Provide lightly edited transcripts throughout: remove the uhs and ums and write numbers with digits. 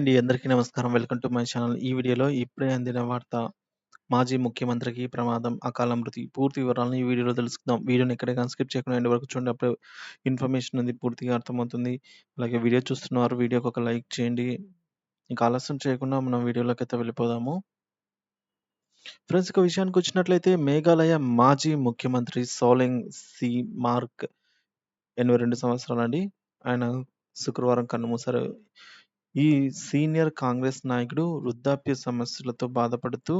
అండి. అందరికీ నమస్కారం. Welcome to my channel. ఈ వీడియోలో ఇప్పుడే అందిన వార్త. మాజీ ముఖ్యమంత్రికి ప్రమాదం, అకాల మృతి. పూర్తి వివరాలను ఈ వీడియోలో తెలుసుకుందాం. వీడియోని ఎక్కడ గాని స్కిప్ చేయకుండా ఎండ్ వరకు చూడండి. అప్పుడే ఇన్ఫర్మేషన్ అనేది పూర్తిగా అర్థమవుతుంది. అలాగే వీడియో చూస్తున్నవారు వీడియోకి ఒక లైక్ చేయండి. ఇంకా ఆలస్యం చేయకుండా మనం వీడియోలోకైతే వెళ్ళిపోదాము. ఫ్రెండ్స్, ఇక విషయానికొచ్చినట్లయితే మేఘాలయ మాజీ ముఖ్యమంత్రి సోలెంగ్ సిమార్క్ 82 సంవత్సరాలండి. ఆయన శుక్రవారం కన్నుమూశారు. ఈ సీనియర్ కాంగ్రెస్ నాయకుడు వృద్ధాప్య సమస్యలతో బాధపడుతూ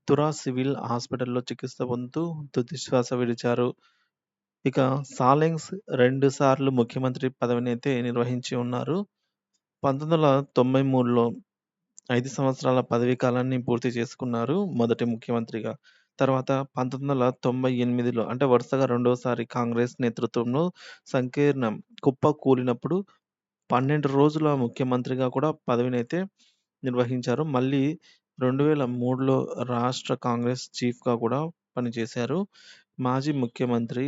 తురా సివిల్ హాస్పిటల్‌లో చికిత్స పొందుతూ తుదిశ్వాస విడిచారు. ఇక సాలెన్స్ 2 సార్లు ముఖ్యమంత్రి పదవినైతే నిర్వహించి ఉన్నారు. 1993లో 5 సంవత్సరాల పదవీ కాలాన్ని పూర్తి చేసుకున్నారు మొదటి ముఖ్యమంత్రిగా. తర్వాత 1998లో అంటే వరుసగా రెండోసారి కాంగ్రెస్ నేతృత్వంలో సంకీర్ణం కుప్పకూలినప్పుడు 12 రోజుల ముఖ్యమంత్రిగా కూడా పదవినైతే నిర్వహించారు. మళ్ళీ 2003లో రాష్ట్ర కాంగ్రెస్ చీఫ్‌గా కూడా పనిచేశారు. మాజీ ముఖ్యమంత్రి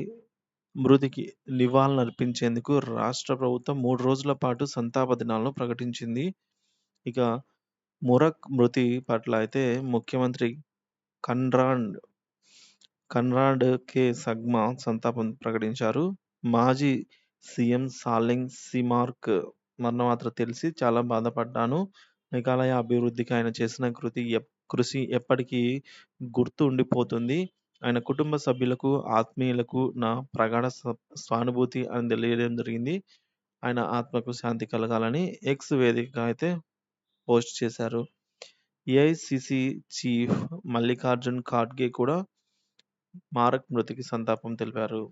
మృతికి నివాళులర్పించేందుకు రాష్ట్ర ప్రభుత్వం 3 రోజుల పాటు సంతాప దినాలను ప్రకటించింది. ఇక మురక్ మృతి పట్ల అయితే ముఖ్యమంత్రి కన్రాడ్ కన్రాడ్ కె. సంగ్మా సంతాపం ప్రకటించారు. మాజీ సీఎం సాలెంగ్ సిమార్క్ మరణవార్త తెలిసి చాలా బాధపడ్డాను. మేఘాలయ అభివృద్ధికి ఆయన చేసిన కృషి ఎప్పటికీ గుర్తు ఉండిపోతుంది. ఆయన కుటుంబ సభ్యులకు, ఆత్మీయులకు నా ప్రగాఢ సానుభూతి అని తెలియజేయడం జరిగింది. ఆయన ఆత్మకు శాంతి కలగాలని ఎక్స్ వేదికగా అయితే పోస్ట్ చేశారు. ఏఐసీసీ చీఫ్ మల్లికార్జున్ ఖార్గే కూడా మారక్ మృతికి సంతాపం తెలిపారు.